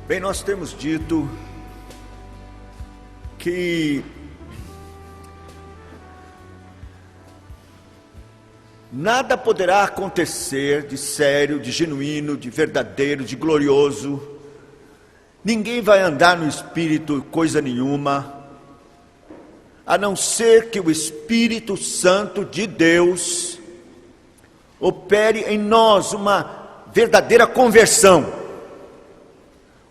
Bem, nós temos dito que nada poderá acontecer de sério, de genuíno, de verdadeiro, de glorioso. Ninguém vai andar no Espírito coisa nenhuma, a não ser que o Espírito Santo de Deus opere em nós uma verdadeira conversão.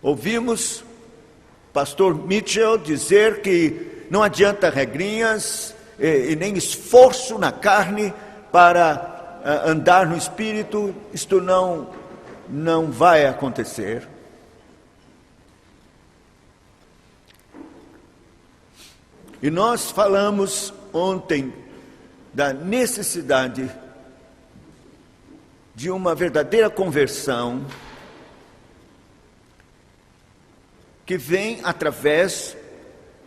Ouvimos pastor Mitchell dizer que não adianta regrinhas e nem esforço na carne para andar no Espírito. Isto não vai acontecer. E nós falamos ontem da necessidade de uma verdadeira conversão que vem através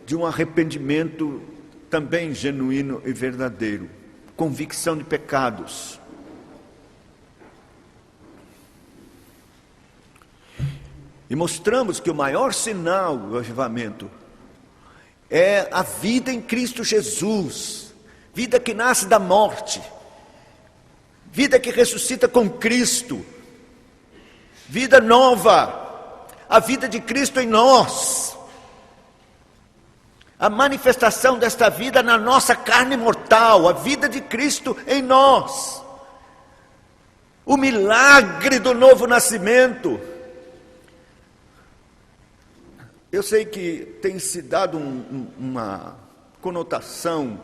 de um arrependimento também genuíno e verdadeiro, convicção de pecados. E mostramos que o maior sinal do avivamento é a vida em Cristo Jesus, vida que nasce da morte, vida que ressuscita com Cristo, vida nova, a vida de Cristo em nós, a manifestação desta vida na nossa carne mortal, a vida de Cristo em nós, o milagre do novo nascimento. Eu sei que tem se dado uma conotação,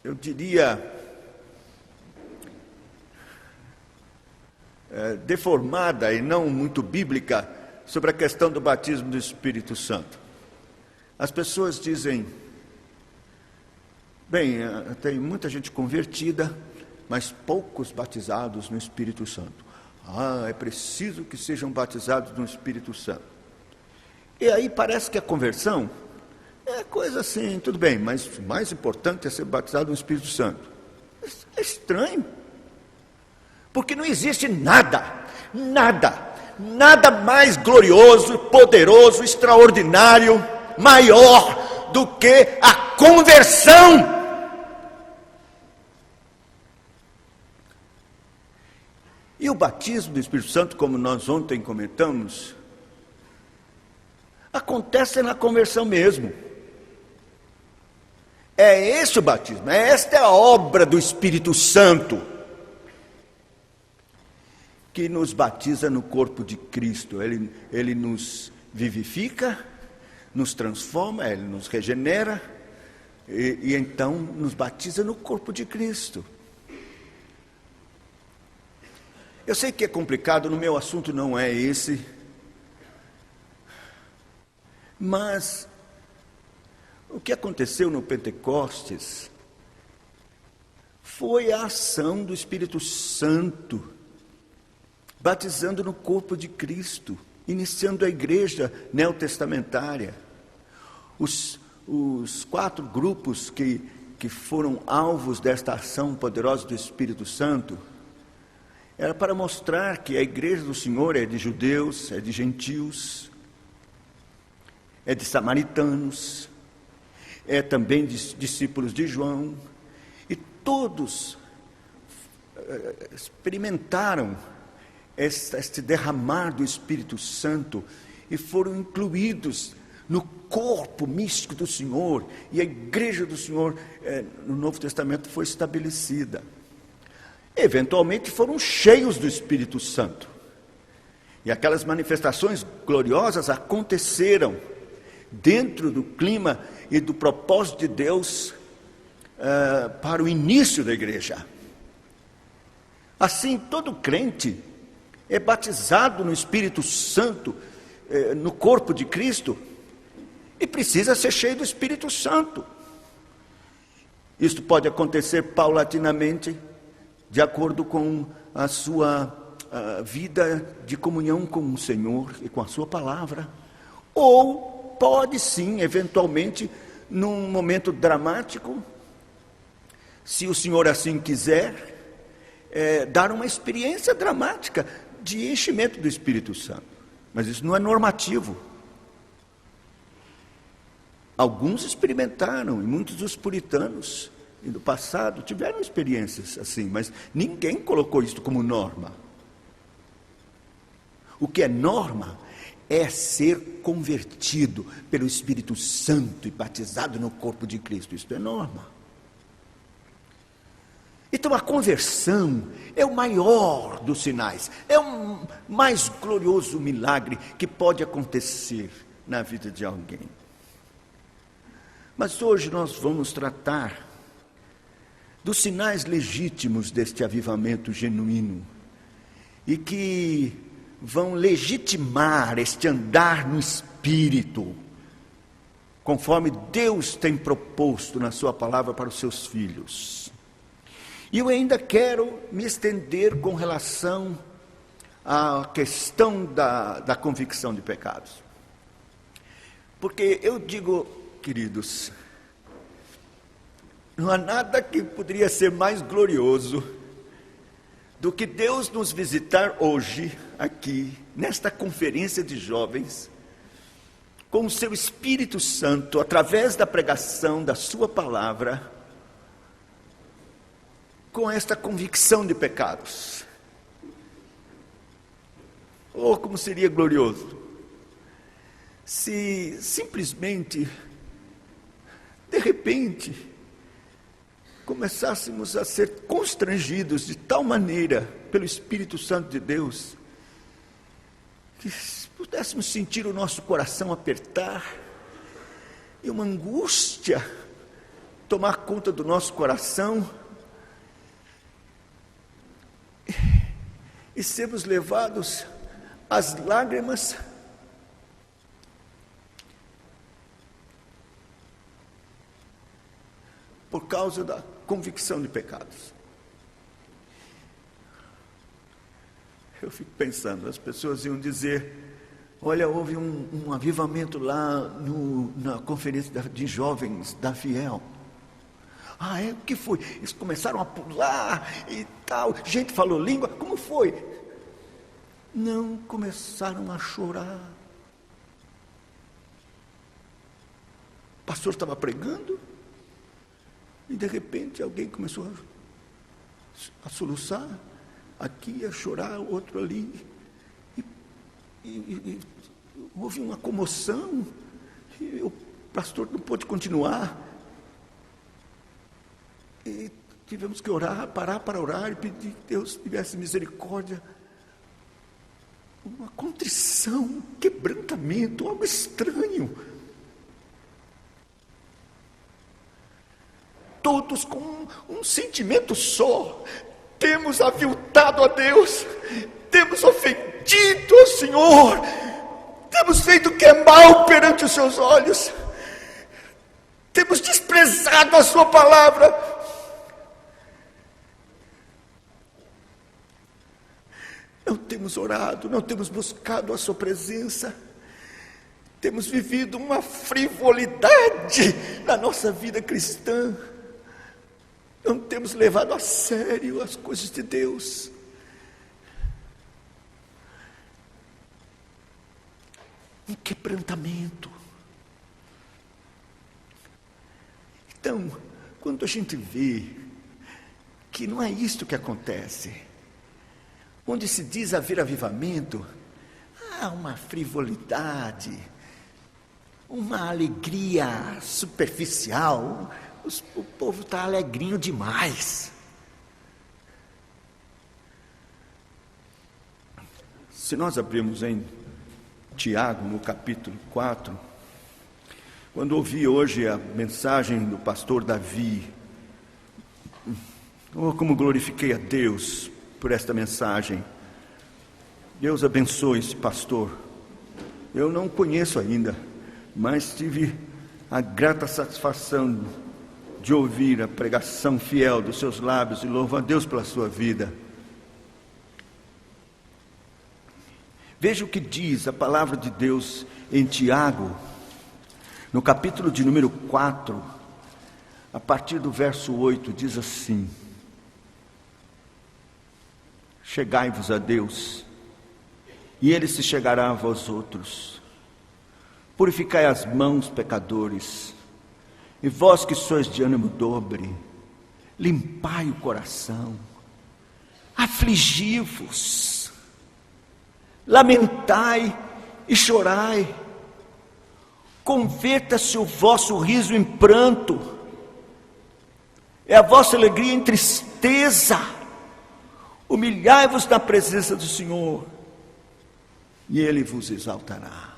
eu diria, deformada e não muito bíblica sobre a questão do batismo do Espírito Santo. As pessoas dizem, bem, tem muita gente convertida, mas poucos batizados no Espírito Santo. É preciso que sejam batizados no Espírito Santo. E aí parece que a conversão é coisa assim, tudo bem, mas o mais importante é ser batizado no Espírito Santo. É estranho. Porque não existe nada mais glorioso, poderoso, extraordinário, maior do que a conversão. E o batismo do Espírito Santo, como nós ontem comentamos, acontece na conversão mesmo. É esse o batismo, esta é a obra do Espírito Santo, que nos batiza no corpo de Cristo. Ele nos vivifica, nos transforma, Ele nos regenera, e então nos batiza no corpo de Cristo. Eu sei que é complicado, no meu assunto não é esse, mas o que aconteceu no Pentecostes foi a ação do Espírito Santo, batizando no corpo de Cristo, iniciando a igreja neotestamentária. Os 4 grupos que foram alvos desta ação poderosa do Espírito Santo, era para mostrar que a igreja do Senhor é de judeus, é de gentios, é de samaritanos, é também de discípulos de João, e todos experimentaram este derramar do Espírito Santo e foram incluídos no corpo místico do Senhor, e a igreja do Senhor no Novo Testamento foi estabelecida. Eventualmente foram cheios do Espírito Santo, e aquelas manifestações gloriosas aconteceram dentro do clima e do propósito de Deus para o início da igreja. Assim, todo crente é batizado no Espírito Santo, no corpo de Cristo, e precisa ser cheio do Espírito Santo. Isto pode acontecer paulatinamente, de acordo com a sua vida de comunhão com o Senhor e com a sua palavra, ou pode sim, eventualmente, num momento dramático, se o Senhor assim quiser, dar uma experiência dramática de enchimento do Espírito Santo. Mas isso não é normativo. Alguns experimentaram, e muitos dos puritanos e do passado tiveram experiências assim, mas ninguém colocou isso como norma. O que é norma é ser convertido pelo Espírito Santo e batizado no corpo de Cristo. Isso é norma. Então a conversão é o maior dos sinais, é o mais glorioso milagre que pode acontecer na vida de alguém. Mas hoje nós vamos tratar dos sinais legítimos deste avivamento genuíno e que vão legitimar este andar no Espírito, conforme Deus tem proposto na sua palavra para os seus filhos. E eu ainda quero me estender com relação à questão da convicção de pecados. Porque eu digo, queridos, não há nada que poderia ser mais glorioso do que Deus nos visitar hoje, aqui, nesta conferência de jovens, com o seu Espírito Santo, através da pregação da sua palavra, com esta convicção de pecados. Oh, como seria glorioso se simplesmente, de repente, começássemos a ser constrangidos de tal maneira pelo Espírito Santo de Deus, que pudéssemos sentir o nosso coração apertar e uma angústia tomar conta do nosso coração e sermos levados às lágrimas por causa da convicção de pecados. Eu fico pensando, as pessoas iam dizer: olha, houve um avivamento lá na conferência de jovens da Fiel. Ah, é? O que foi? Eles começaram a pular e tal, gente falou língua, como foi? Não, começaram a chorar. O pastor estava pregando, e de repente alguém começou a soluçar, aqui a chorar, outro ali, e houve uma comoção, e o pastor não pôde continuar, e tivemos que orar, parar para orar e pedir que Deus tivesse misericórdia. Uma contrição, um quebrantamento, algo estranho. Todos com um sentimento só, temos aviltado a Deus, temos ofendido ao Senhor, temos feito o que é mal perante os seus olhos, temos desprezado a sua palavra, não temos orado, não temos buscado a sua presença, temos vivido uma frivolidade na nossa vida cristã, não temos levado a sério as coisas de Deus. Um quebrantamento. Então, quando a gente vê que não é isto que acontece, onde se diz haver avivamento, há uma frivolidade, uma alegria superficial, o povo está alegrinho demais. Se nós abrirmos em Tiago, no capítulo 4, quando ouvi hoje a mensagem do pastor Davi, oh, como glorifiquei a Deus por esta mensagem. Deus abençoe esse pastor. Eu não conheço ainda, mas tive a grata satisfação de ouvir a pregação fiel dos seus lábios e louvo a Deus pela sua vida. Veja o que diz a palavra de Deus em Tiago, no capítulo de número 4, a partir do verso 8, diz assim: chegai-vos a Deus, e ele se chegará a vós outros. Purificai as mãos, pecadores, e vós que sois de ânimo dobre, limpai o coração, afligi-vos, lamentai e chorai, converta-se o vosso riso em pranto, é a vossa alegria em tristeza. Humilhai-vos na presença do Senhor, e Ele vos exaltará.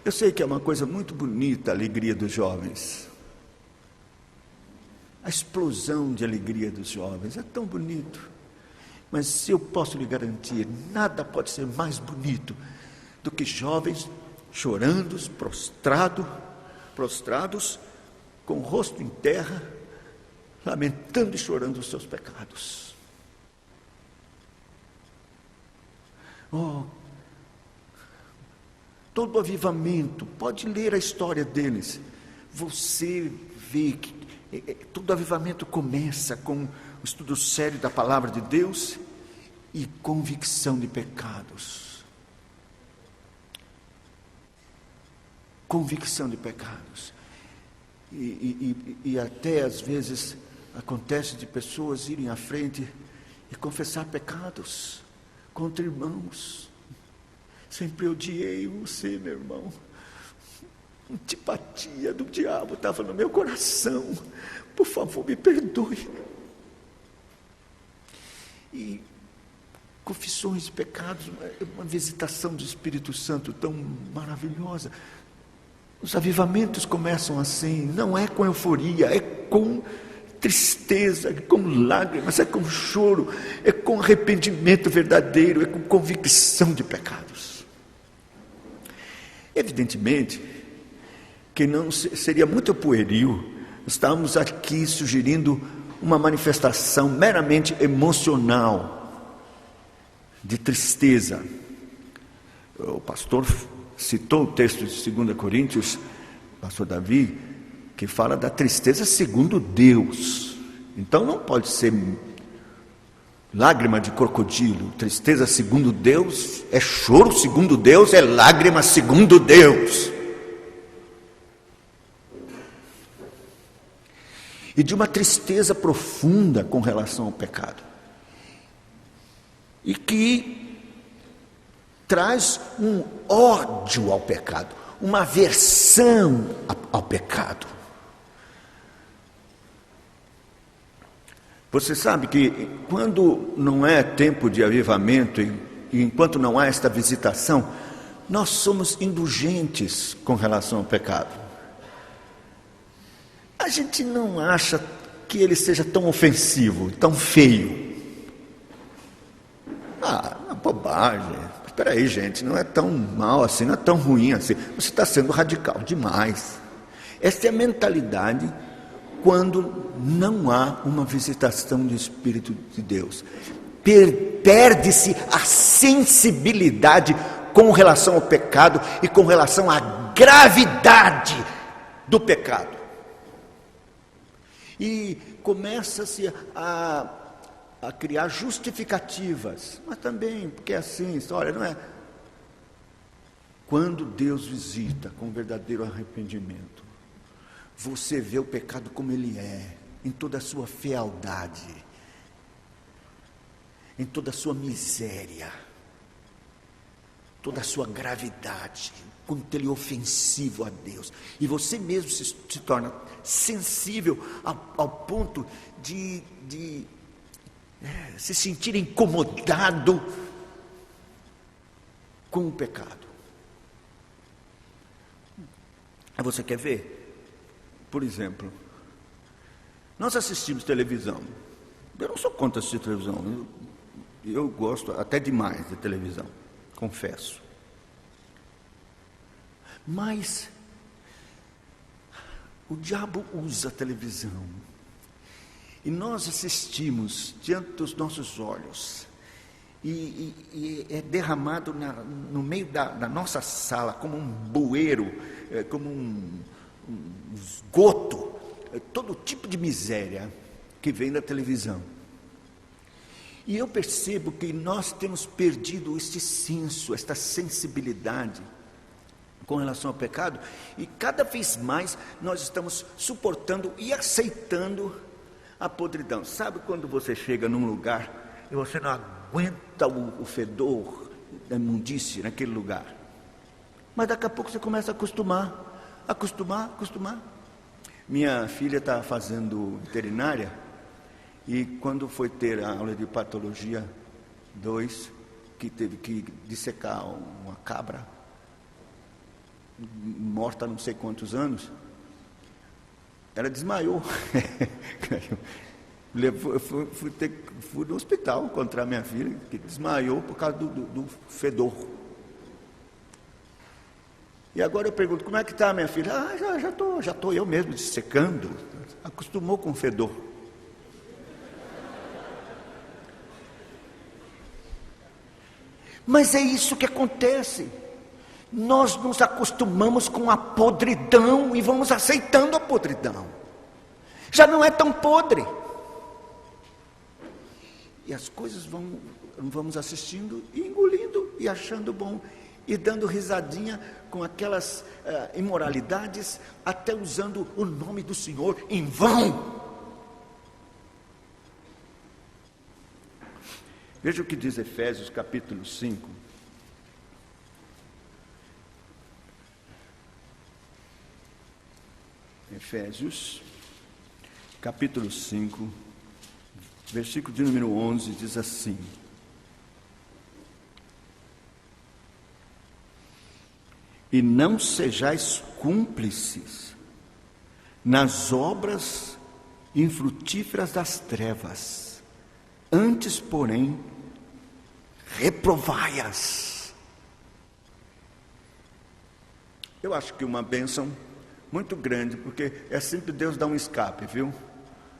Eu sei que é uma coisa muito bonita a alegria dos jovens. A explosão de alegria dos jovens é tão bonito. Mas eu posso lhe garantir, nada pode ser mais bonito do que jovens chorando, prostrados, com o rosto em terra, lamentando e chorando os seus pecados. Oh, todo avivamento, pode ler a história deles, você vê que todo avivamento começa com o estudo sério da palavra de Deus e convicção de pecados. Convicção de pecados. E até às vezes acontece de pessoas irem à frente e confessar pecados contra irmãos. Sempre odiei você, meu irmão. Antipatia do diabo estava no meu coração. Por favor, me perdoe. E confissões de pecados, uma visitação do Espírito Santo tão maravilhosa. Os avivamentos começam assim, não é com euforia, é com tristeza, é com lágrimas, é com choro, é com arrependimento verdadeiro, é com convicção de pecados. Evidentemente que não seria muito pueril estamos aqui sugerindo uma manifestação meramente emocional de tristeza. O pastor citou o texto de 2 Coríntios, pastor Davi, que fala da tristeza segundo Deus. Então não pode ser lágrima de crocodilo. Tristeza segundo Deus é choro segundo Deus, é lágrima segundo Deus. E de uma tristeza profunda com relação ao pecado. E que traz um ódio ao pecado, uma aversão ao pecado. Você sabe que quando não é tempo de avivamento e enquanto não há esta visitação, nós somos indulgentes com relação ao pecado. A gente não acha que ele seja tão ofensivo, tão feio. Bobagem. Espera aí, gente, não é tão mal assim, não é tão ruim assim. Você está sendo radical demais. Essa é a mentalidade quando não há uma visitação do Espírito de Deus. Perde-se a sensibilidade com relação ao pecado e com relação à gravidade do pecado. E começa-se a criar justificativas, mas também, porque é assim, olha, não é? Quando Deus visita com verdadeiro arrependimento, você vê o pecado como ele é, em toda a sua fealdade, em toda a sua miséria, toda a sua gravidade, quanto ele é ofensivo a Deus, e você mesmo se torna sensível ao ponto de se sentir incomodado com o pecado. Você quer ver? Por exemplo, nós assistimos televisão. Eu não sou contra assistir televisão. Eu gosto até demais de televisão, confesso. Mas o diabo usa a televisão. E nós assistimos diante dos nossos olhos. E é derramado no meio da nossa sala como um bueiro, como um esgoto, todo tipo de miséria que vem da televisão. E eu percebo que nós temos perdido este senso, esta sensibilidade com relação ao pecado, e cada vez mais nós estamos suportando e aceitando a podridão. Sabe quando você chega num lugar e você não aguenta o fedor da imundície naquele lugar? Mas daqui a pouco você começa a acostumar. Minha filha está fazendo veterinária, e quando foi ter a aula de patologia 2, que teve que dissecar uma cabra morta há não sei quantos anos, ela desmaiou. Fui no hospital encontrar minha filha, que desmaiou por causa do fedor. E agora eu pergunto, como é que está minha filha? Já estou eu mesmo dissecando. Acostumou com o fedor. Mas é isso que acontece. Nós nos acostumamos com a podridão e vamos aceitando a podridão. Já não é tão podre. E as coisas vamos assistindo e engolindo e achando bom. E dando risadinha com aquelas imoralidades, até usando o nome do Senhor em vão. Veja o que diz Efésios capítulo 5. Efésios capítulo 5, versículo de número 11, diz assim: e não sejais cúmplices nas obras infrutíferas das trevas, antes, porém, reprovai-as. Eu acho que uma bênção muito grande, porque é sempre Deus dar um escape, viu?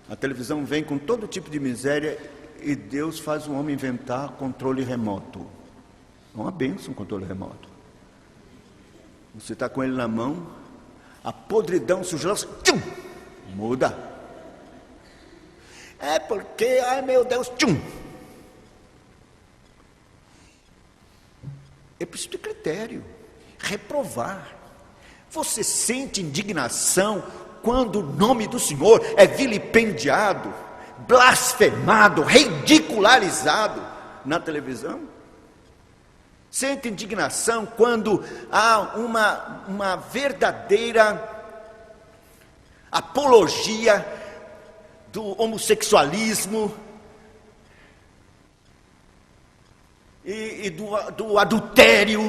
A televisão vem com todo tipo de miséria e Deus faz o homem inventar controle remoto. É uma bênção, controle remoto. Você está com ele na mão, a podridão sujou, tchum, muda. É porque, ai meu Deus, tchum. É preciso de critério, reprovar. Você sente indignação quando o nome do Senhor é vilipendiado, blasfemado, ridicularizado na televisão? Sente indignação quando há uma verdadeira apologia do homossexualismo e do adultério,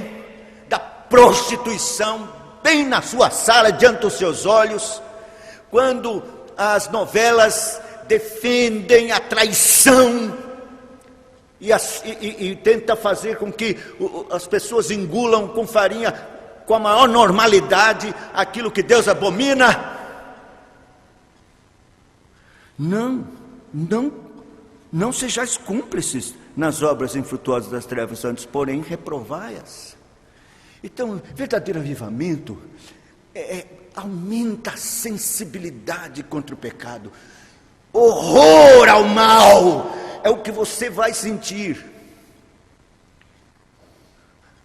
da prostituição, bem na sua sala, diante dos seus olhos, quando as novelas defendem a traição e tenta fazer com que as pessoas engulam com farinha, com a maior normalidade, aquilo que Deus abomina. Não sejais cúmplices nas obras infrutuosas das trevas, antes, porém, reprovai-as. Então, verdadeiro avivamento aumenta a sensibilidade contra o pecado. Horror ao mal é o que você vai sentir.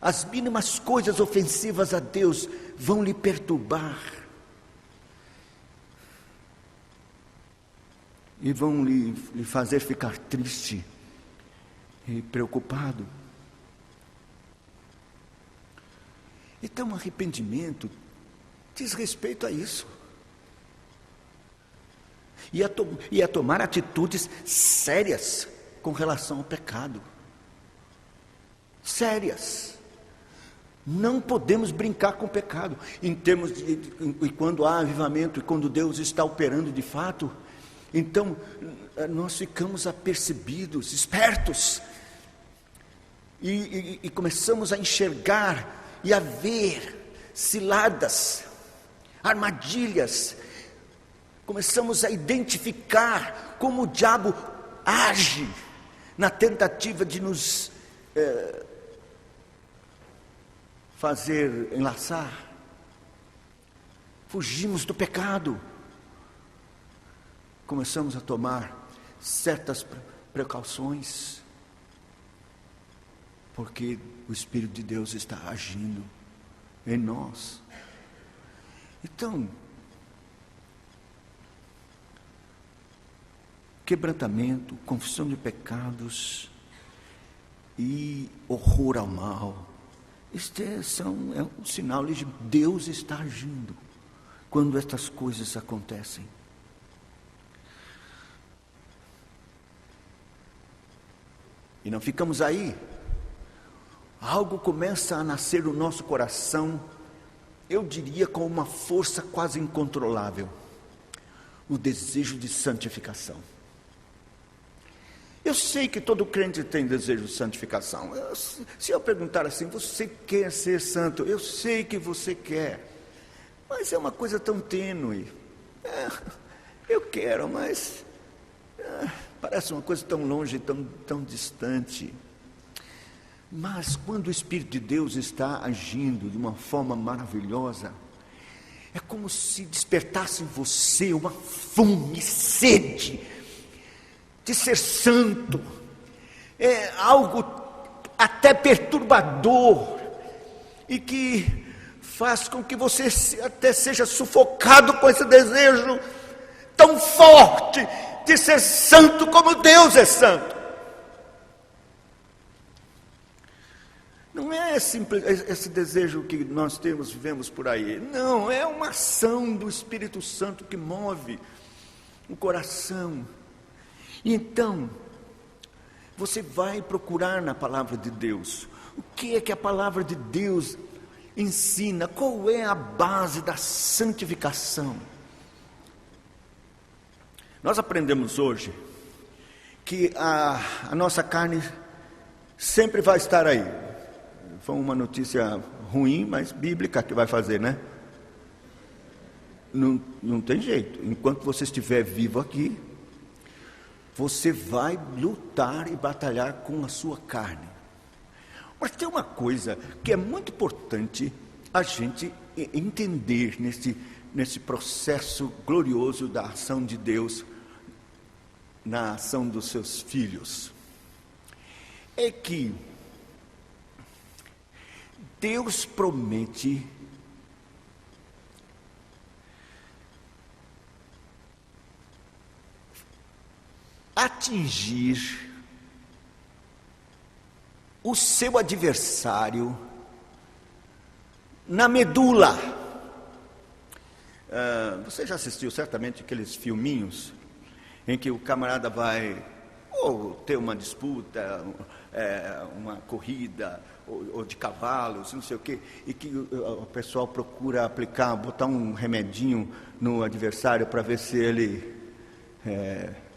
As mínimas coisas ofensivas a Deus vão lhe perturbar e vão lhe fazer ficar triste e preocupado. Então, arrependimento diz respeito a isso. E a tomar atitudes sérias com relação ao pecado. Sérias. Não podemos brincar com o pecado. Em termos e quando há avivamento, e quando Deus está operando de fato, então nós ficamos apercebidos, espertos. E começamos a enxergar e a ver ciladas, armadilhas. Começamos a identificar como o diabo age na tentativa de nos fazer enlaçar. Fugimos do pecado. Começamos a tomar certas precauções. porque o Espírito de Deus está agindo em nós. Então, quebrantamento, confissão de pecados e horror ao mal, é um sinal de Deus está agindo quando estas coisas acontecem. E não ficamos aí. Algo começa a nascer no nosso coração, eu diria com uma força quase incontrolável: o desejo de santificação. Eu sei que todo crente tem desejo de santificação. Se eu perguntar assim, você quer ser santo? Eu sei que você quer, mas é uma coisa tão tênue. Eu quero, mas parece uma coisa tão longe, tão distante. Mas quando o Espírito de Deus está agindo de uma forma maravilhosa, é como se despertasse em você uma fome, sede de ser santo. É algo até perturbador e que faz com que você até seja sufocado com esse desejo tão forte de ser santo como Deus é santo. Não é simples esse desejo que nós vivemos por aí. Não, é uma ação do Espírito Santo que move o coração. Então, você vai procurar na palavra de Deus. O que é que a palavra de Deus ensina? Qual é a base da santificação? Nós aprendemos hoje que a nossa carne sempre vai estar aí. Foi uma notícia ruim, mas bíblica que vai fazer, né? Não tem jeito. Enquanto você estiver vivo aqui, você vai lutar e batalhar com a sua carne. Mas tem uma coisa que é muito importante a gente entender nesse processo glorioso da ação de Deus na ação dos seus filhos. É que Deus promete atingir o seu adversário na medula. Você já assistiu certamente aqueles filminhos em que o camarada vai ou ter uma disputa, uma corrida, ou de cavalos, não sei o quê, e que o pessoal procura botar um remedinho no adversário para ver se ele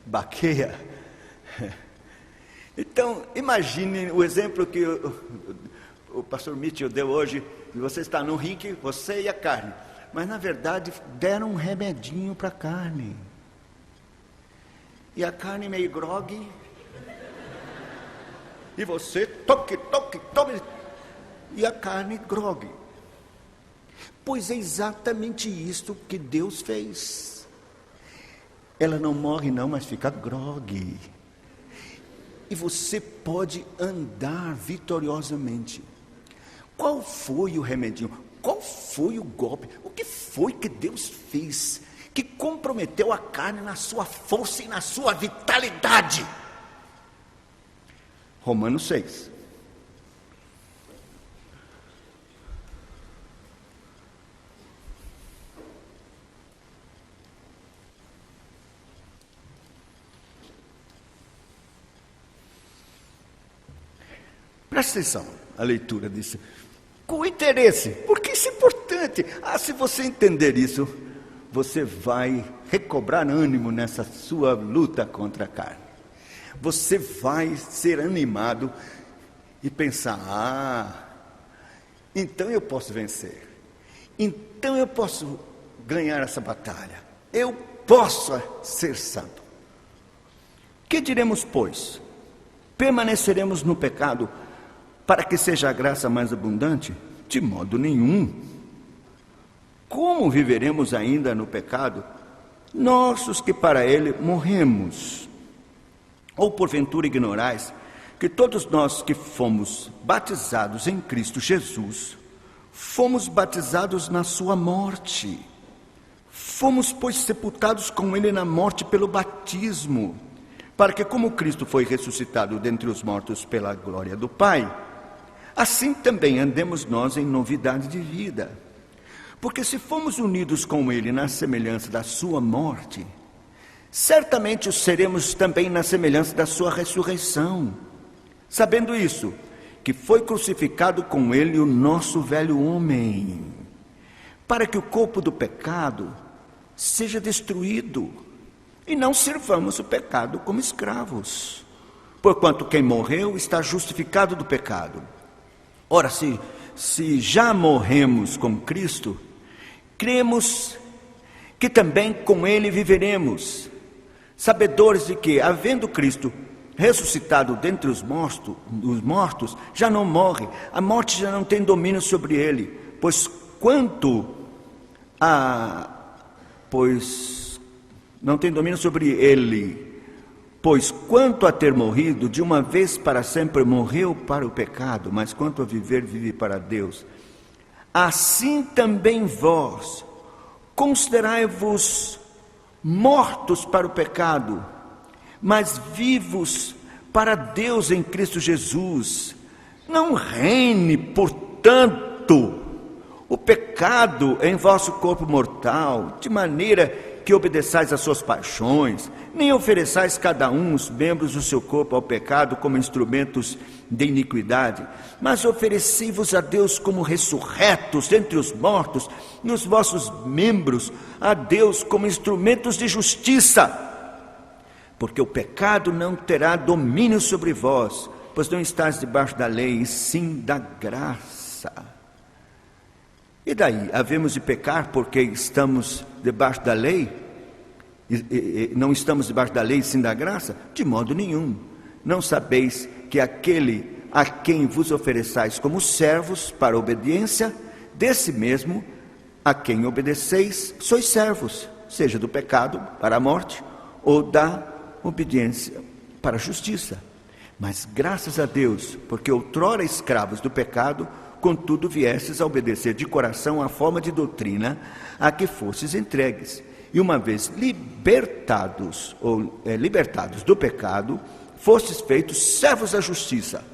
baqueia. Então, imagine o exemplo que o pastor Mitchell deu hoje. Você está no ringue, você e a carne, mas na verdade deram um remedinho para a carne, e a carne meio grogue, e você toque, e a carne grogue. Pois é exatamente isto que Deus fez. Ela não morre não, mas fica grogue. E você pode andar vitoriosamente. Qual foi o remedinho? Qual foi o golpe? O que foi que Deus fez que comprometeu a carne na sua força e na sua vitalidade? Romanos 6. Presta atenção, a leitura disso. Com interesse, porque isso é importante. Se você entender isso, você vai recobrar ânimo nessa sua luta contra a carne. Você vai ser animado e pensar: então eu posso vencer. Então eu posso ganhar essa batalha. Eu posso ser santo. Que diremos, pois? Permaneceremos no pecado para que seja a graça mais abundante? De modo nenhum. Como viveremos ainda no pecado, nós os que para ele morremos? Ou porventura ignorais que todos nós que fomos batizados em Cristo Jesus, fomos batizados na sua morte. Fomos, pois, sepultados com ele na morte pelo batismo, para que, como Cristo foi ressuscitado dentre os mortos pela glória do Pai, assim também andemos nós em novidade de vida. Porque se fomos unidos com ele na semelhança da sua morte, certamente o seremos também na semelhança da sua ressurreição. Sabendo isso, que foi crucificado com ele o nosso velho homem, para que o corpo do pecado seja destruído, e não sirvamos o pecado como escravos. Porquanto quem morreu está justificado do pecado. Ora, se já morremos com Cristo, cremos que também com ele viveremos, sabedores de que, havendo Cristo ressuscitado dentre os mortos, já não morre, a morte já não tem domínio sobre ele, pois não tem domínio sobre ele, pois quanto a ter morrido, de uma vez para sempre morreu para o pecado, mas quanto a viver, vive para Deus. Assim também vós, considerai-vos mortos para o pecado, mas vivos para Deus em Cristo Jesus. Não reine, portanto, o pecado em vosso corpo mortal, de maneira que obedeçais às suas paixões, nem ofereçais cada um os membros do seu corpo ao pecado como instrumentos de iniquidade, mas oferecei-vos a Deus como ressurretos dentre os mortos, e os vossos membros a Deus como instrumentos de justiça. Porque o pecado não terá domínio sobre vós, pois não estáis debaixo da lei, e sim da graça. E daí, havemos de pecar porque estamos debaixo da lei? Não estamos debaixo da lei e sim da graça? De modo nenhum. Não sabeis que aquele a quem vos ofereçais como servos para a obediência, desse mesmo a quem obedeceis, sois servos, seja do pecado para a morte, ou da obediência para a justiça. Mas graças a Deus, porque outrora escravos do pecado, contudo viestes a obedecer de coração à forma de doutrina a que fostes entregues. E uma vez libertados do pecado, fostes feitos servos da justiça.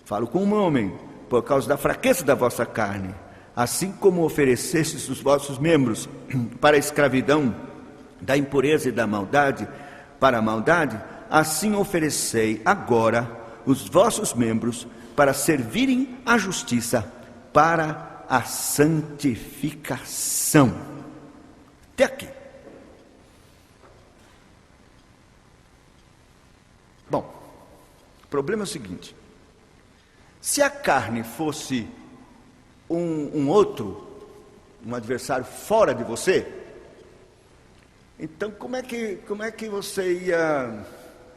Falo com um homem, por causa da fraqueza da vossa carne. Assim como oferecestes os vossos membros para a escravidão da impureza e da maldade, para a maldade, assim oferecei agora os vossos membros para servirem à justiça, para a santificação. Até aqui. Bom, o problema é o seguinte: se a carne fosse um adversário fora de você, então como é que você ia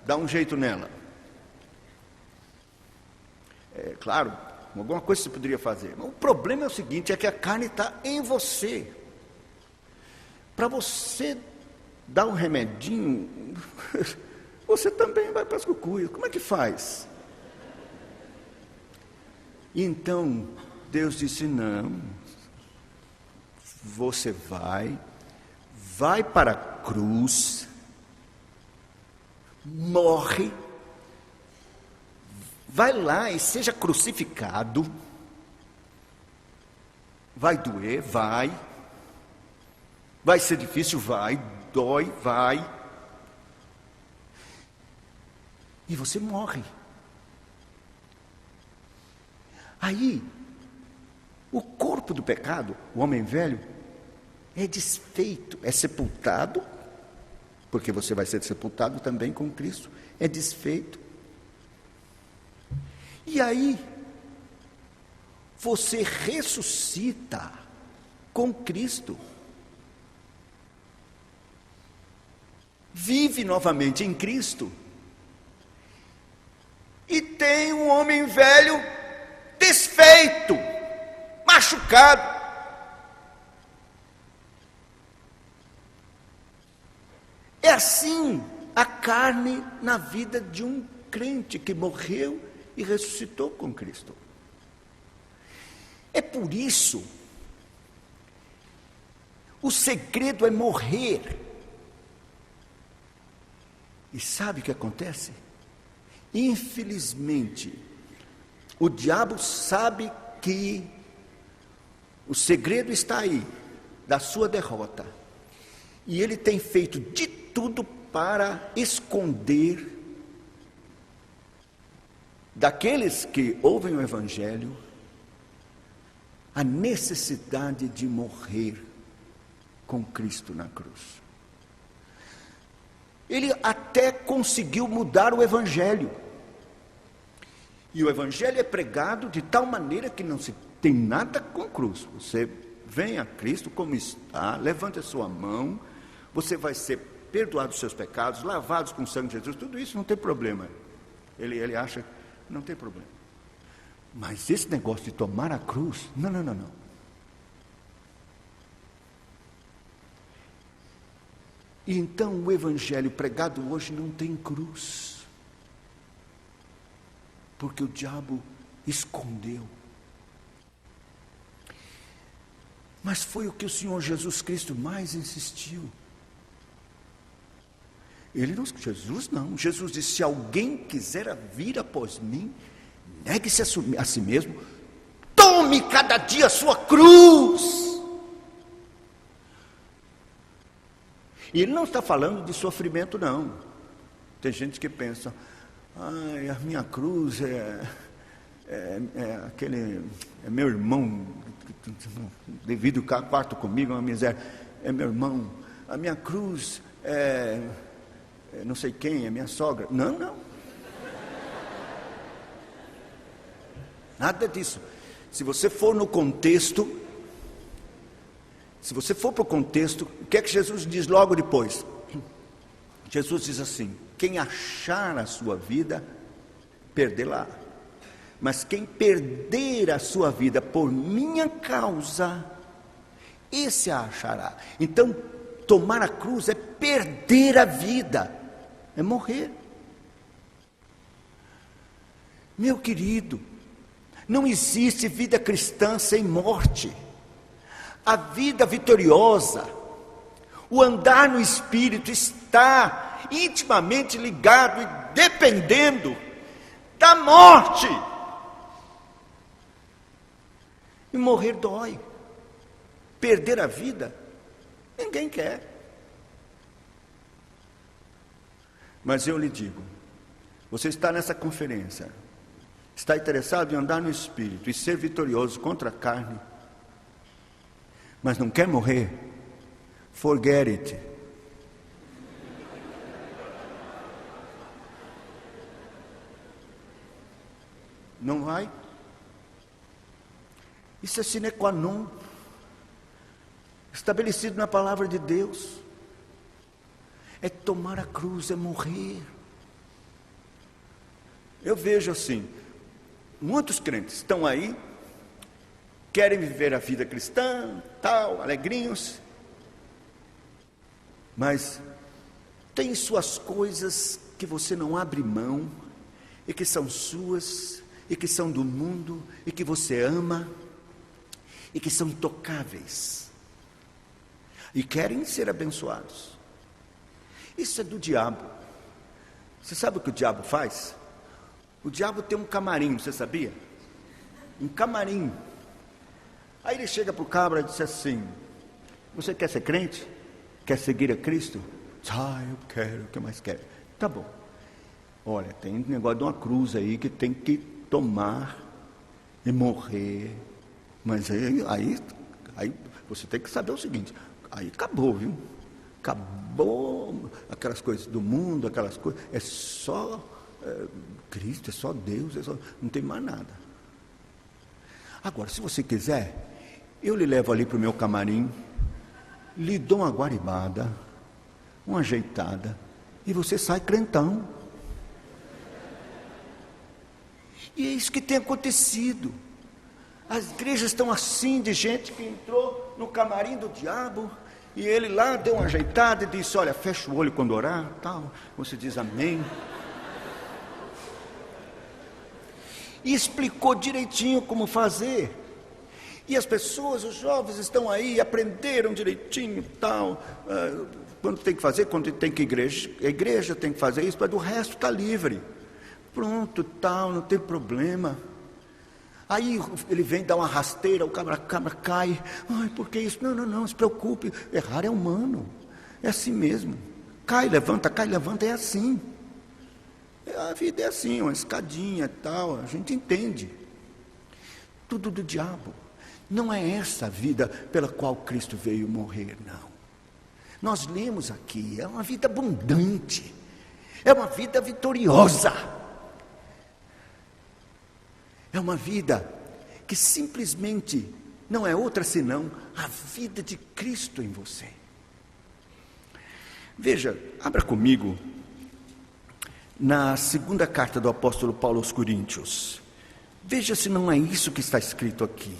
dar um jeito nela? É claro, alguma coisa você poderia fazer. Mas o problema é o seguinte, é que a carne está em você. Para você dar um remedinho, você também vai para as cucuias. Como é que faz? Então, Deus disse, não, você vai para a cruz, morre, vai lá e seja crucificado. Vai doer, vai ser difícil, dói, e você morre. Aí, o corpo do pecado, o homem velho, é desfeito, é sepultado, porque você vai ser sepultado também com Cristo, é desfeito. E aí, você ressuscita com Cristo. Vive novamente em Cristo. E tem um homem velho desfeito, machucado. É assim a carne na vida de um crente que morreu e ressuscitou com Cristo. É por isso, o segredo é morrer. E sabe o que acontece? Infelizmente, o diabo sabe que o segredo está aí, da sua derrota. E ele tem feito de tudo para esconder daqueles que ouvem o Evangelho a necessidade de morrer com Cristo na cruz. Ele até conseguiu mudar o Evangelho. E o Evangelho é pregado de tal maneira que não se tem nada com cruz. Você vem a Cristo como está, levante a sua mão, você vai ser perdoado dos seus pecados, lavados com o sangue de Jesus, tudo isso não tem problema. Ele acha que não tem problema. Mas esse negócio de tomar a cruz, não. E então o Evangelho pregado hoje não tem cruz, porque o diabo escondeu. Mas foi o que o Senhor Jesus Cristo mais insistiu. Jesus disse: se alguém quiser vir após mim, negue-se a si mesmo, tome cada dia a sua cruz. E ele não está falando de sofrimento, não. Tem gente que pensa: ai, a minha cruz é meu irmão, devido ao quarto comigo, é uma miséria, é meu irmão. A minha cruz é não sei quem, é minha sogra. Não. Nada disso. Se você for no contexto, se você for para o contexto, o que é que Jesus diz logo depois? Jesus diz assim: quem achar a sua vida, perdê-la. Mas quem perder a sua vida por minha causa, esse a achará. Então, tomar a cruz é perder a vida, é morrer. Meu querido, não existe vida cristã sem morte. A vida vitoriosa, o andar no Espírito está intimamente ligado e dependendo da morte. E morrer dói. Perder a vida, ninguém quer. Mas eu lhe digo, você está nessa conferência, está interessado em andar no Espírito e ser vitorioso contra a carne, mas não quer morrer, forget it. Não vai? Isso é sine qua non, estabelecido na palavra de Deus. É tomar a cruz, é morrer. Eu vejo assim, muitos crentes estão aí, querem viver a vida cristã, tal, alegrinhos, mas tem suas coisas que você não abre mão, e que são suas, e que são do mundo, e que você ama, e que são intocáveis, e querem ser abençoados. Isso é do diabo. Você sabe o que o diabo faz? O diabo tem um camarim, você sabia? Um camarim. Aí ele chega para o cabra e diz assim: você quer ser crente? Quer seguir a Cristo? Eu quero, o que mais quero? Tá bom. Olha, tem um negócio de uma cruz aí que tem que tomar e morrer. Mas aí você tem que saber o seguinte: aí acabou, viu? Acabou aquelas coisas do mundo, aquelas coisas. É só Cristo, é só Deus, não tem mais nada. Agora, se você quiser, eu lhe levo ali para o meu camarim, lhe dou uma guaribada, uma ajeitada, e você sai crentão. E é isso que tem acontecido. As igrejas estão assim, de gente que entrou no camarim do diabo, e ele lá deu uma ajeitada e disse: olha, fecha o olho quando orar, tal. Você diz amém. e explicou direitinho como fazer. E as pessoas, os jovens estão aí, aprenderam direitinho, tal, quando tem que fazer, quando tem que ir à igreja tem que fazer isso, mas do resto está livre. Pronto, tal, não tem problema. Aí ele vem dar uma rasteira, o cabra cai. Ai, por que isso? Não se preocupe. Errar é humano. É assim mesmo. Cai, levanta, é assim. A vida é assim, uma escadinha e tal, a gente entende. Tudo do diabo. Não é essa a vida pela qual Cristo veio morrer, não. Nós lemos aqui, é uma vida abundante. É uma vida vitoriosa. É uma vida que simplesmente não é outra senão a vida de Cristo em você. Veja, abra comigo na segunda carta do apóstolo Paulo aos Coríntios. Veja se não é isso que está escrito aqui.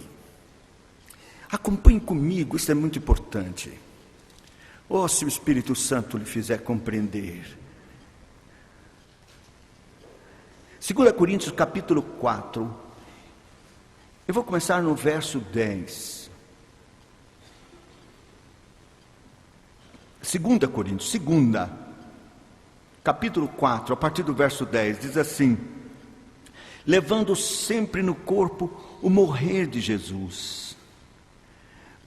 Acompanhe comigo, isso é muito importante. Oh, se o Espírito Santo lhe fizer compreender. 2 Coríntios capítulo 4. Eu vou começar no verso 10. 2 Coríntios, capítulo 4, a partir do verso 10, diz assim: levando sempre no corpo o morrer de Jesus,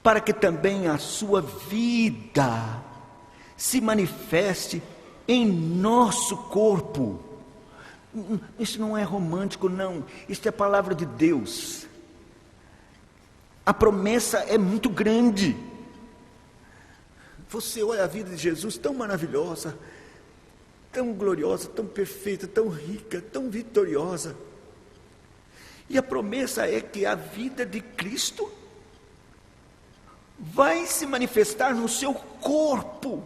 para que também a sua vida se manifeste em nosso corpo. Isso não é romântico, não. Isso é a palavra de Deus. A promessa é muito grande. Você olha a vida de Jesus tão maravilhosa, tão gloriosa, tão perfeita, tão rica, tão vitoriosa. E a promessa é que a vida de Cristo vai se manifestar no seu corpo.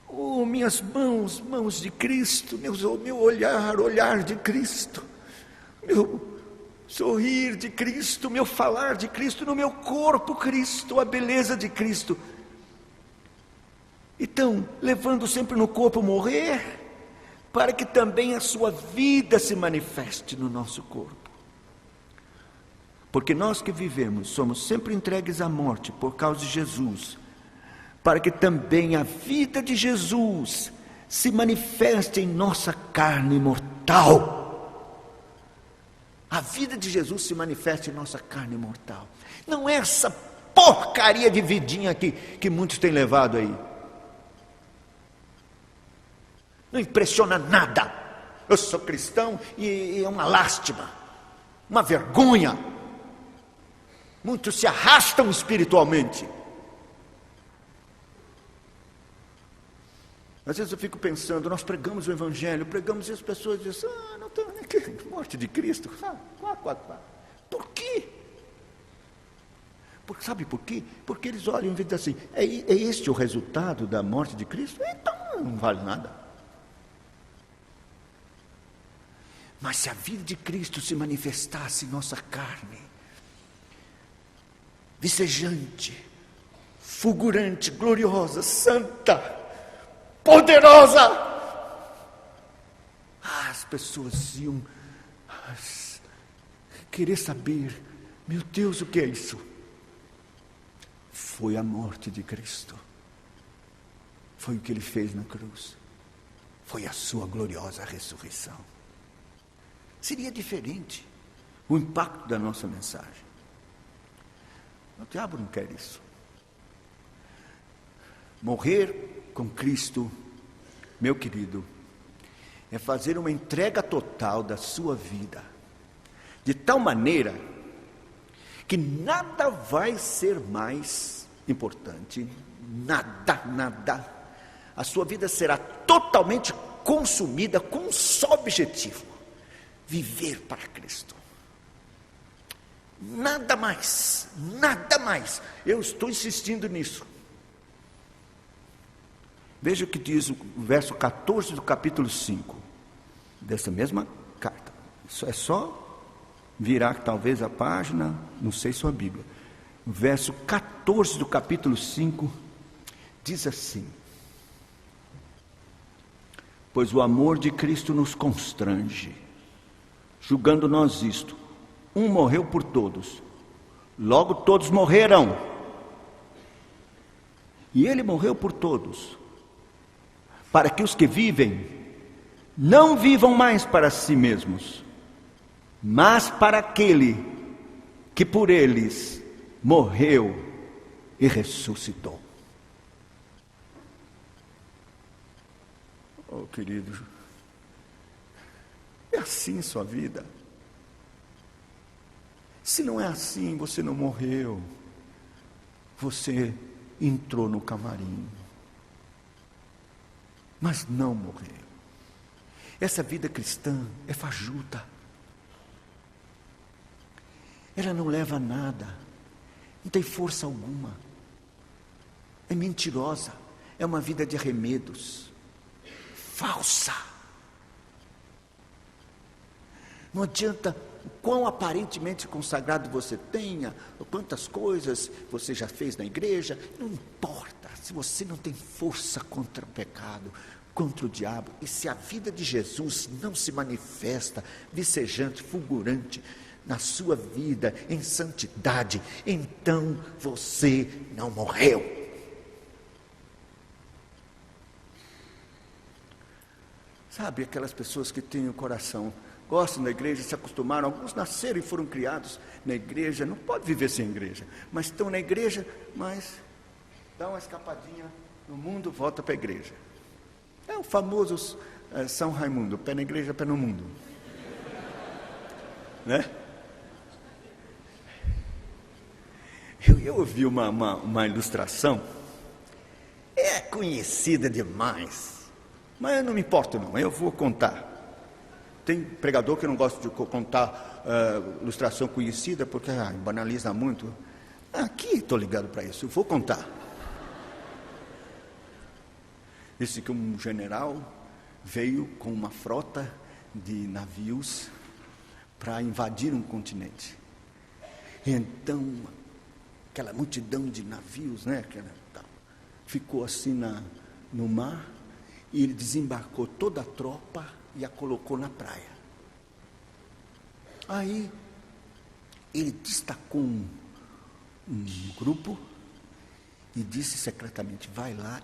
Oh, minhas mãos de Cristo, meu olhar de Cristo, meu sorrir de Cristo, meu falar de Cristo, no meu corpo Cristo, a beleza de Cristo. Então, levando sempre no corpo morrer, para que também a sua vida se manifeste no nosso corpo. Porque nós que vivemos, somos sempre entregues à morte por causa de Jesus, para que também a vida de Jesus se manifeste em nossa carne mortal. A vida de Jesus se manifesta em nossa carne mortal. Não é essa porcaria de vidinha que muitos têm levado aí. Não impressiona nada. Eu sou cristão e é uma lástima, uma vergonha. Muitos se arrastam espiritualmente. Às vezes eu fico pensando, nós pregamos o Evangelho, pregamos e as pessoas dizem, não tem morte de Cristo. Por quê? Sabe por quê? Porque eles olham e dizem assim, é este o resultado da morte de Cristo? Então não vale nada. Mas se a vida de Cristo se manifestasse em nossa carne, vicejante, fulgurante, gloriosa, santa, poderosa, as pessoas iam querer saber, meu Deus, o que é isso? Foi a morte de Cristo, foi o que Ele fez na cruz, foi a sua gloriosa ressurreição. Seria diferente o impacto da nossa mensagem. O diabo não quer isso. Morrer com Cristo, meu querido, é fazer uma entrega total da sua vida, de tal maneira que nada vai ser mais importante, nada. A sua vida será totalmente consumida com um só objetivo: viver para Cristo. Nada mais. Eu estou insistindo nisso. Veja o que diz o verso 14 do capítulo 5, dessa mesma carta. Isso é só virar talvez a página, não sei sua Bíblia. O verso 14 do capítulo 5 diz assim: pois o amor de Cristo nos constrange, julgando nós isto, um morreu por todos, logo todos morreram. E ele morreu por todos, para que os que vivem não vivam mais para si mesmos, mas para aquele que por eles morreu e ressuscitou. Oh, querido, é assim sua vida. Se não é assim, você não morreu, você entrou no camarim, mas não morreu. Essa vida cristã é fajuta, ela não leva a nada, não tem força alguma, é mentirosa, é uma vida de arremedos, falsa. Não adianta o quão aparentemente consagrado você tenha, quantas coisas você já fez na igreja, não importa, se você não tem força contra o pecado, contra o diabo, e se a vida de Jesus não se manifesta vicejante, fulgurante na sua vida, em santidade, então você não morreu. Sabe, aquelas pessoas que têm o coração, gostam da igreja, se acostumaram, alguns nasceram e foram criados na igreja, não pode viver sem igreja, mas estão na igreja, mas dá uma escapadinha no mundo, volta para a igreja. É o famoso São Raimundo, pé na igreja, pé no mundo. Né? Eu ouvi uma ilustração, é conhecida demais, mas eu não me importo não, eu vou contar. Tem pregador que não gosta de contar ilustração conhecida, porque banaliza muito. Aqui estou ligado para isso, eu vou contar. Disse que um general veio com uma frota de navios para invadir um continente. Então, aquela multidão de navios, né, ficou assim no mar, e ele desembarcou toda a tropa e a colocou na praia. Aí, ele destacou um grupo e disse secretamente, vai lá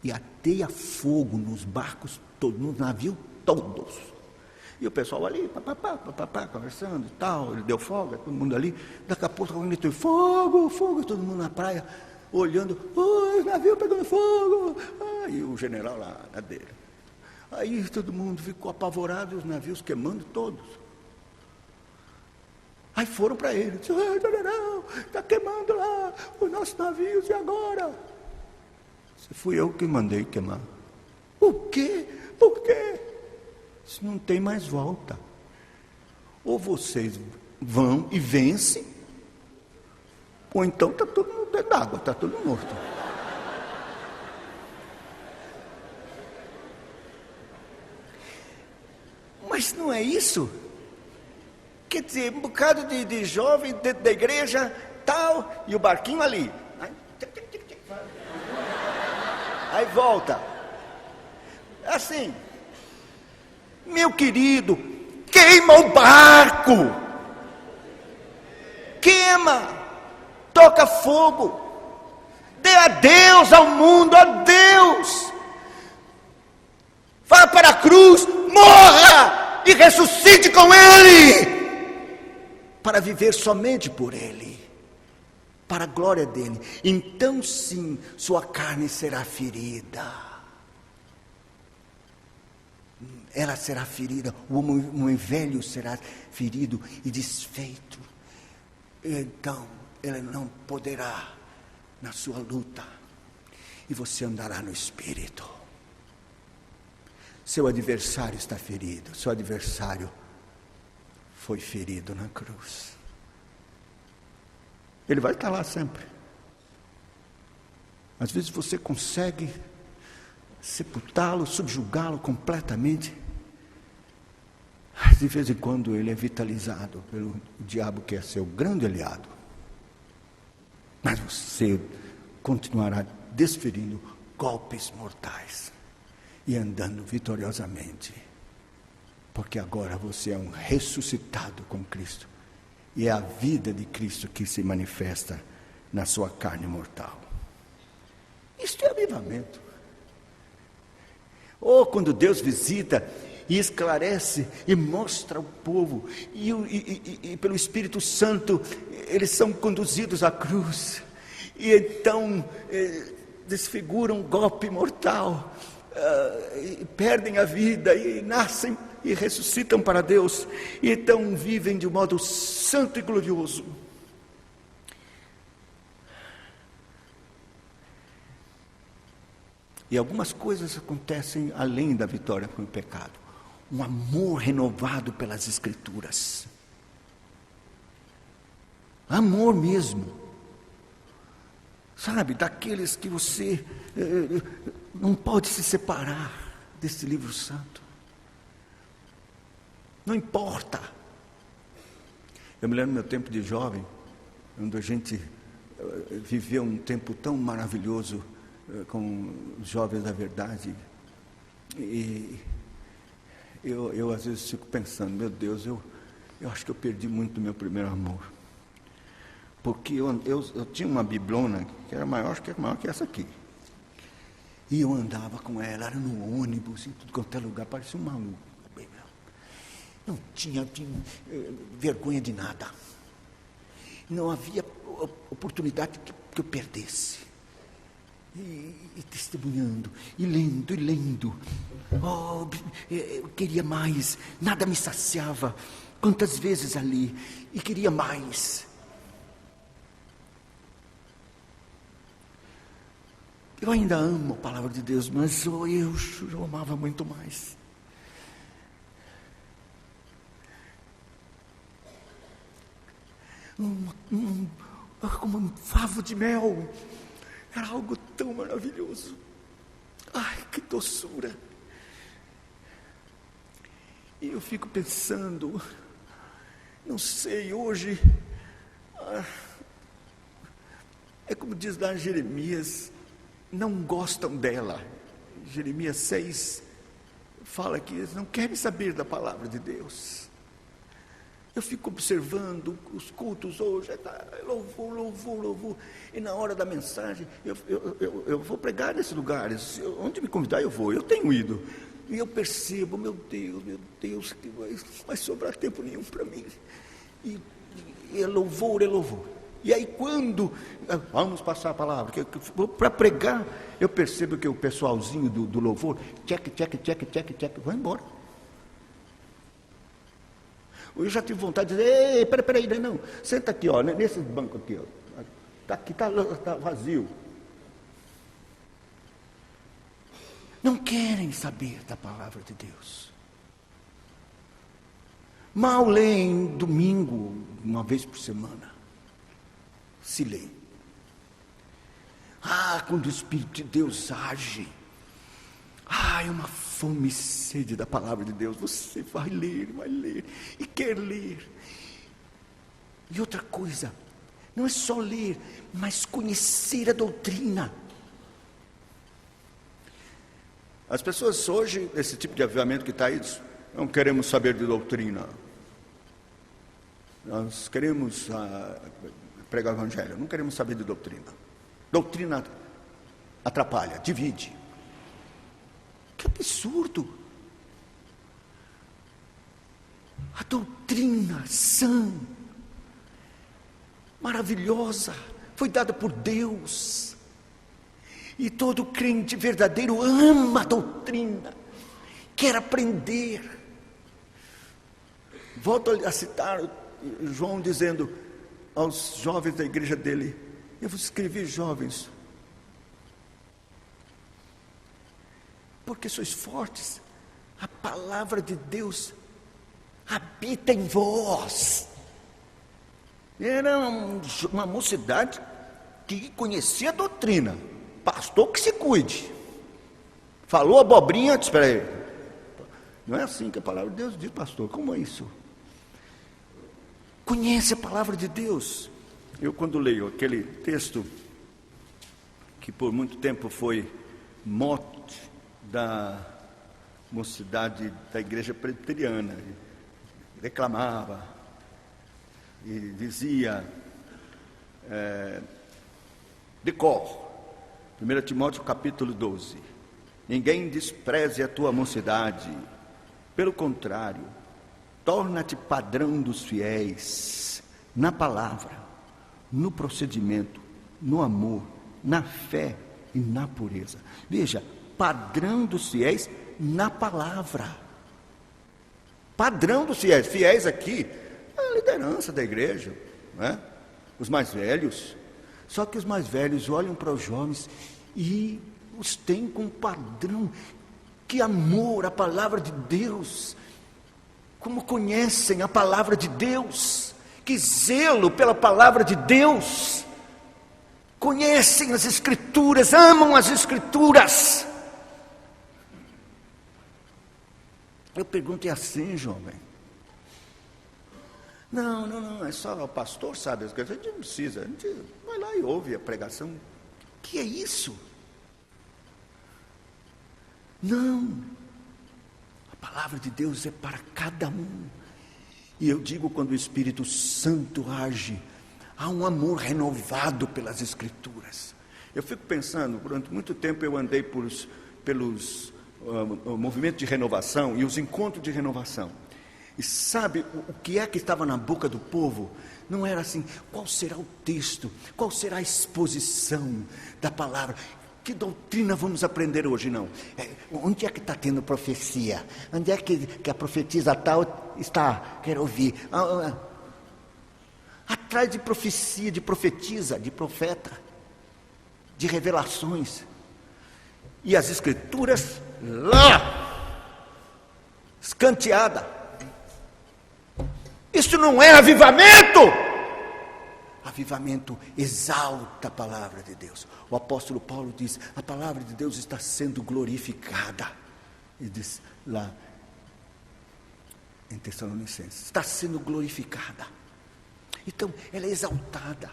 e ateia fogo nos barcos todos, nos navios todos. E o pessoal ali, papapá, conversando e tal, ele deu folga, todo mundo ali, daqui a pouco alguém gritou, fogo, fogo, todo mundo na praia, olhando, o navio pegando fogo. Aí o general lá na dele. Aí todo mundo ficou apavorado, os navios queimando todos. Aí foram para ele, disse, general, está queimando lá os nossos navios, e agora? Fui eu que mandei queimar. O quê? Por quê? Isso não tem mais volta. Ou vocês vão e vencem, ou então está todo mundo dentro d'água, está todo morto. Mas não é isso? Quer dizer, um bocado de jovem dentro da igreja, tal, e o barquinho ali. Aí volta. Assim, meu querido, queima o barco. Queima. Toca fogo. Dê adeus ao mundo, adeus. Vá para a cruz, morra e ressuscite com Ele. Para viver somente por Ele. Para a glória dele. Então sim, sua carne será ferida. Ela será ferida, o homem velho será ferido e desfeito. Então, ela não poderá na sua luta. E você andará no Espírito. Seu adversário está ferido. Seu adversário foi ferido na cruz. Ele vai estar lá sempre. Às vezes você consegue sepultá-lo, subjugá-lo completamente. Mas de vez em quando ele é vitalizado pelo diabo, que é seu grande aliado. Mas você continuará desferindo golpes mortais e andando vitoriosamente. Porque porque agora você é um ressuscitado com Cristo. E é a vida de Cristo que se manifesta na sua carne mortal. Isto é avivamento. Ou quando Deus visita e esclarece e mostra ao povo, e pelo Espírito Santo eles são conduzidos à cruz, e então desfiguram um golpe mortal, e perdem a vida, e nascem e ressuscitam para Deus, e então vivem de um modo santo e glorioso. E algumas coisas acontecem além da vitória com o pecado. Um amor renovado pelas Escrituras. Amor mesmo. Sabe, daqueles que você não pode se separar desse livro santo. Não importa. Eu me lembro do meu tempo de jovem, onde a gente viveu um tempo tão maravilhoso com os jovens da verdade. E eu às vezes fico pensando, meu Deus, eu acho que eu perdi muito do meu primeiro amor. Porque eu tinha uma biblona que era maior, acho que era maior que essa aqui. E eu andava com ela, era no ônibus, em tudo quanto é lugar, parecia um maluco. Não tinha vergonha de nada. Não havia oportunidade que eu perdesse. E testemunhando, e lendo. Oh, eu queria mais, nada me saciava. Quantas vezes ali, e queria mais. Eu ainda amo a palavra de Deus, mas eu amava muito mais. Como um favo de mel. Era algo tão maravilhoso. Ai, que doçura. E eu fico pensando, não sei, hoje, é como diz lá em Jeremias, não gostam dela. Jeremias 6 fala que eles não querem saber da palavra de Deus. Eu fico observando os cultos hoje, louvor, e na hora da mensagem, eu vou pregar nesses lugares, onde me convidar eu vou, eu tenho ido, e eu percebo, meu Deus, que vai sobrar tempo nenhum para mim, e é louvor, e aí quando, vamos passar a palavra, para pregar, eu percebo que o pessoalzinho do louvor, check, vai embora. Eu já tive vontade de dizer, ei, peraí, não, senta aqui, ó, nesse banco aqui, ó, tá vazio. Não querem saber da palavra de Deus. Mal leem domingo, uma vez por semana. Se leem. Quando o Espírito de Deus age, é uma fome e sede da palavra de Deus. Você vai ler, e quer ler. E outra coisa, não é só ler, mas conhecer a doutrina. As pessoas hoje, esse tipo de avivamento que está aí, não queremos saber de doutrina. Nós queremos pregar o evangelho, não queremos saber de doutrina. Doutrina atrapalha, divide. Que absurdo! A doutrina sã, maravilhosa, foi dada por Deus. E todo crente verdadeiro ama a doutrina, quer aprender. Volto a citar João dizendo aos jovens da igreja dele: eu vos escrevi, jovens, porque sois fortes, a palavra de Deus habita em vós. Era uma mocidade que conhecia a doutrina. Pastor que se cuide. Falou abobrinha, espera aí. Não é assim que a palavra de Deus diz, pastor. Como é isso? Conhece a palavra de Deus. Eu, quando leio aquele texto que por muito tempo foi mote mocidade da igreja presbiteriana, reclamava e dizia, de cor, 1 Timóteo capítulo 12, ninguém despreze a tua mocidade, pelo contrário, torna-te padrão dos fiéis, na palavra, no procedimento, no amor, na fé e na pureza. Veja, padrão dos fiéis na palavra. Padrão dos fiéis. Fiéis aqui, a liderança da igreja, né? Os mais velhos. Só que os mais velhos olham para os jovens e os têm como padrão. Que amor à palavra de Deus. Como conhecem a palavra de Deus. Que zelo pela palavra de Deus. Conhecem as Escrituras, amam as Escrituras. Eu pergunto, é assim, jovem? Não, é só o pastor sabe as coisas. A gente não precisa, a gente vai lá e ouve a pregação. O que é isso? Não, a palavra de Deus é para cada um. E eu digo, quando o Espírito Santo age, há um amor renovado pelas Escrituras. Eu fico pensando, durante muito tempo eu andei pelos movimentos de renovação e os encontros de renovação. E sabe o que é que estava na boca do povo? Não era assim, qual será o texto? Qual será a exposição da palavra? Que doutrina vamos aprender hoje? Não. Onde é que está tendo profecia? Onde é que a profetisa tal está? Quero ouvir. Atrás de profecia, de profetisa, de profeta, de revelações. E as Escrituras lá, escanteada. Isso não é avivamento. Avivamento exalta a palavra de Deus. O apóstolo Paulo diz, a palavra de Deus está sendo glorificada. E diz lá em Tessalonicenses, está sendo glorificada. Então, ela é exaltada.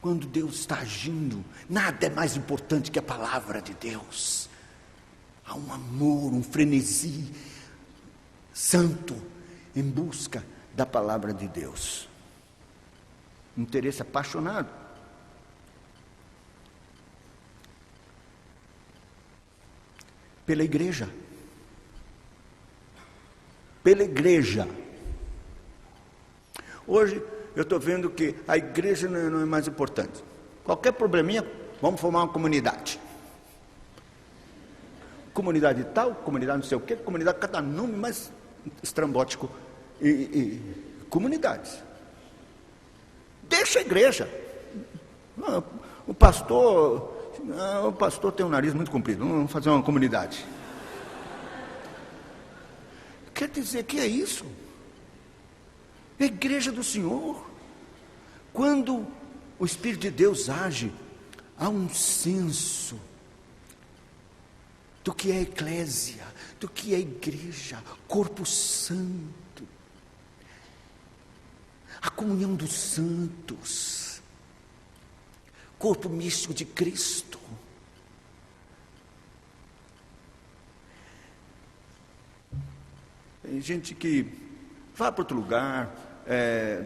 Quando Deus está agindo, nada é mais importante que a palavra de Deus. Há um amor, um frenesi santo em busca da palavra de Deus. Interesse apaixonado. Pela igreja. Pela igreja. Hoje eu estou vendo que a igreja não é mais importante. Qualquer probleminha, vamos formar uma comunidade. Comunidade tal, comunidade não sei o quê, comunidade, cada nome mais estrambótico. Comunidades. Deixa a igreja. O pastor tem um nariz muito comprido, vamos fazer uma comunidade. Quer dizer que é isso? É a igreja do Senhor. Quando o Espírito de Deus age, há um senso do que é a eclésia, do que é a igreja, corpo santo, a comunhão dos santos, corpo místico de Cristo. Tem gente que vai para outro lugar,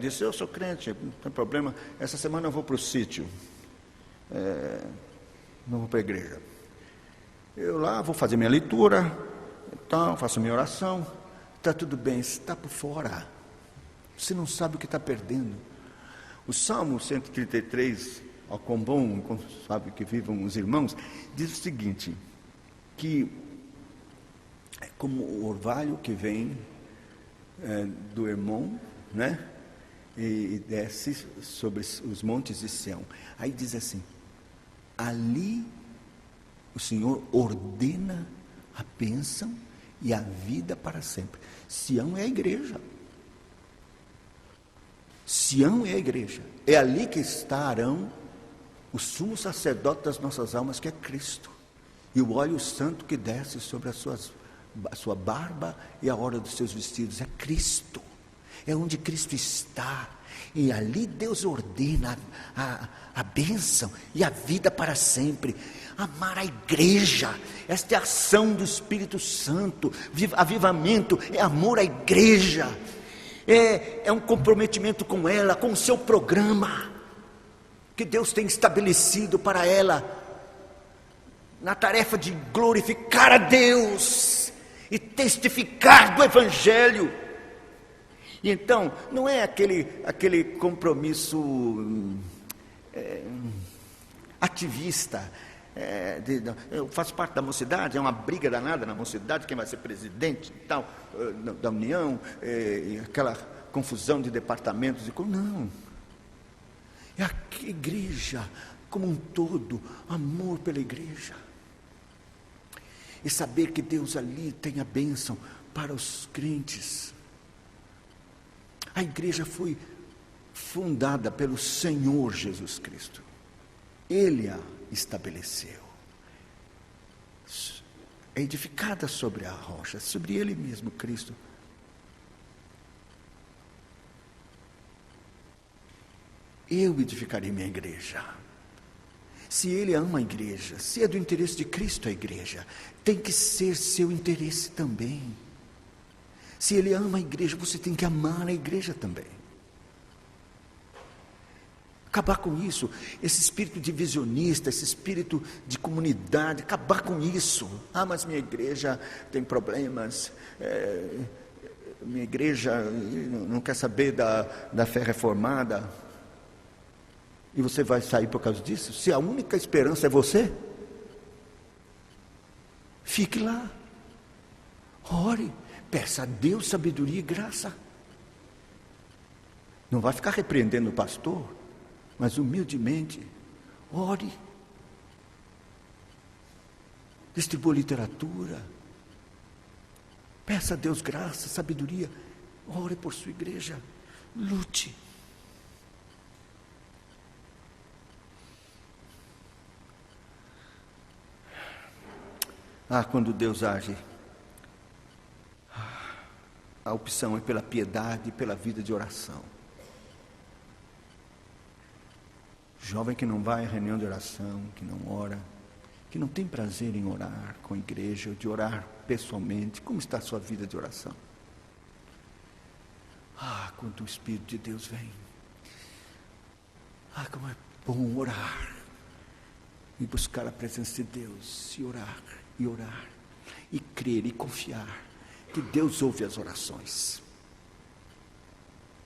diz, eu sou crente, não tem problema, essa semana eu vou para o sítio, não vou para a igreja. Eu lá vou fazer minha leitura, então, faço minha oração, está tudo bem, você está por fora, você não sabe o que está perdendo. O Salmo 133, ao quão bom, sabe que vivam os irmãos, diz o seguinte, que é como o orvalho que vem do Hermon, né? E desce sobre os montes de Sião. Aí diz assim, ali o Senhor ordena a bênção e a vida para sempre. Sião é a igreja. Sião é a igreja. É ali que estarão o sumo sacerdote das nossas almas, que é Cristo. E o óleo santo que desce sobre a sua barba e a hora dos seus vestidos. É Cristo. é onde Cristo está. E ali Deus ordena a bênção e a vida para sempre. Amar a igreja, esta é a ação do Espírito Santo. Avivamento é amor à igreja, é um comprometimento com ela, com o seu programa que Deus tem estabelecido para ela, na tarefa de glorificar a Deus e testificar do Evangelho. E então, não é aquele compromisso ativista. Eu faço parte da mocidade, é uma briga danada na mocidade, quem vai ser presidente e tal, da União, aquela confusão de departamentos e como. Não. É a igreja como um todo, amor pela igreja. E saber que Deus ali tem a bênção para os crentes. A igreja foi fundada pelo Senhor Jesus Cristo. Ele a estabeleceu. É edificada sobre a rocha, sobre Ele mesmo, Cristo. Eu edificarei minha igreja. Se Ele ama a igreja, se é do interesse de Cristo a igreja, tem que ser seu interesse também. Se Ele ama a igreja, você tem que amar a igreja também. Acabar com isso, esse espírito divisionista, esse espírito de comunidade, acabar com isso. Ah, mas minha igreja tem problemas, minha igreja não quer saber da fé reformada. E você vai sair por causa disso? Se a única esperança é você, fique lá, ore, peça a Deus sabedoria e graça. Não vai ficar repreendendo o pastor, mas humildemente, ore. Distribua literatura. Peça a Deus graça, sabedoria. Ore por sua igreja. Lute. Quando Deus age, a opção é pela piedade e pela vida de oração. Jovem que não vai à reunião de oração, que não ora, que não tem prazer em orar com a igreja, de orar pessoalmente, como está a sua vida de oração? Quando o Espírito de Deus vem, como é bom orar, e buscar a presença de Deus, e orar, e crer, e confiar, que Deus ouve as orações.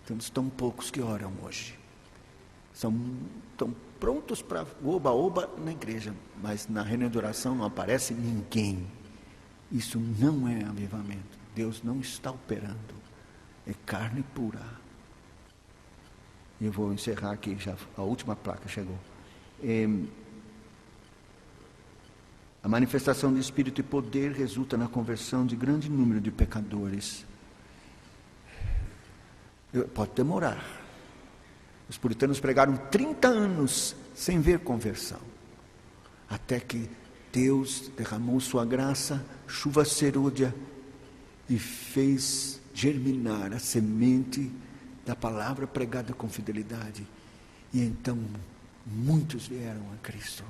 Temos tão poucos que oram hoje. Estão prontos para oba-oba na igreja, mas na reunião de oração não aparece ninguém. Isso não é avivamento. Deus não está operando. É carne pura. E eu vou encerrar aqui, já a última placa chegou. A manifestação de Espírito e poder resulta na conversão de grande número de pecadores. Pode demorar. Os puritanos pregaram 30 anos sem ver conversão, até que Deus derramou sua graça, chuva serôdia, e fez germinar a semente da palavra pregada com fidelidade. E então muitos vieram a Cristo.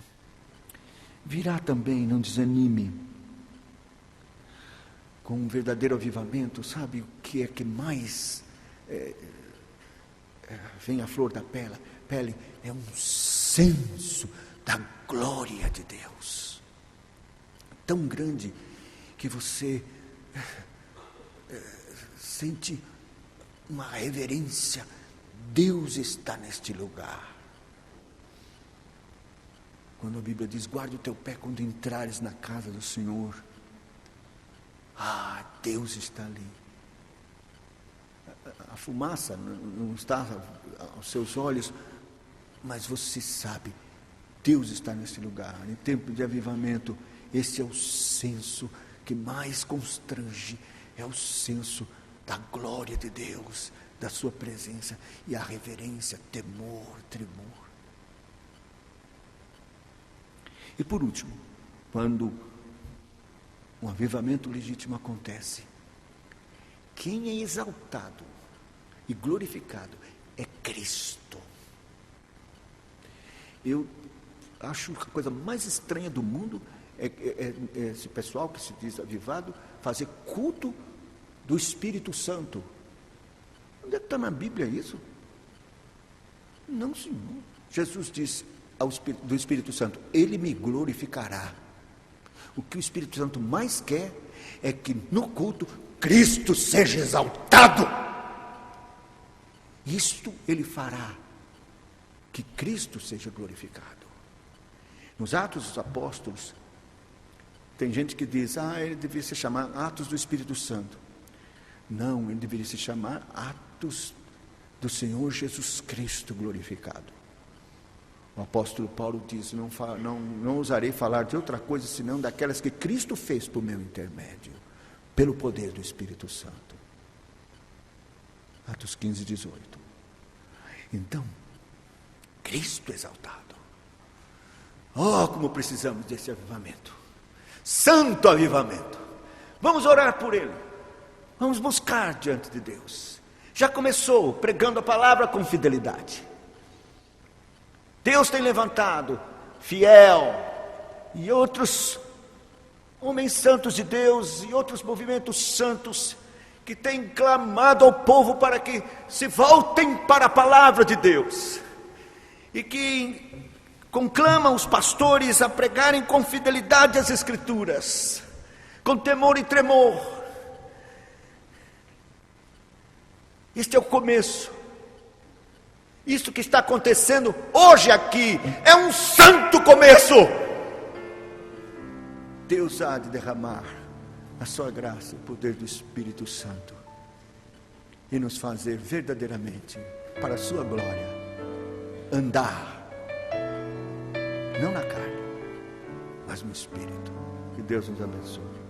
Virá também, não desanime, com um verdadeiro avivamento. Sabe o que é que mais vem à flor da pele? É um senso da glória de Deus, tão grande, que você sente uma reverência. Deus está neste lugar. Quando a Bíblia diz: guarda o teu pé quando entrares na casa do Senhor. Deus está ali. A fumaça não está aos seus olhos, mas você sabe, Deus está nesse lugar. Em tempo de avivamento, esse é o senso que mais constrange, é o senso da glória de Deus, da sua presença, e a reverência, temor, tremor. E por último, quando um avivamento legítimo acontece, quem é exaltado e glorificado é Cristo. Eu acho que a coisa mais estranha do mundo é esse pessoal que se diz avivado fazer culto do Espírito Santo. Onde é que está na Bíblia isso? Não, Senhor. Jesus disse do Espírito Santo: Ele me glorificará. O que o Espírito Santo mais quer é que no culto Cristo seja exaltado. Isto Ele fará, que Cristo seja glorificado. Nos Atos dos Apóstolos, tem gente que diz: ele deveria se chamar Atos do Espírito Santo. Não, ele deveria se chamar Atos do Senhor Jesus Cristo glorificado. O apóstolo Paulo diz: não ousarei falar de outra coisa senão daquelas que Cristo fez por meu intermédio, pelo poder do Espírito Santo. Atos 15, 18. Então, Cristo exaltado. Oh, como precisamos desse avivamento. Santo avivamento. Vamos orar por ele. Vamos buscar diante de Deus. Já começou pregando a palavra com fidelidade. Deus tem levantado Fiel e outros homens santos de Deus e outros movimentos santos que têm clamado ao povo para que se voltem para a palavra de Deus e que conclamam os pastores a pregarem com fidelidade as Escrituras, com temor e tremor. Este é o começo. Isso que está acontecendo hoje aqui é um santo começo. Deus há de derramar a sua graça, o poder do Espírito Santo e nos fazer verdadeiramente, para a sua glória, andar não na carne, mas no Espírito. Que Deus nos abençoe.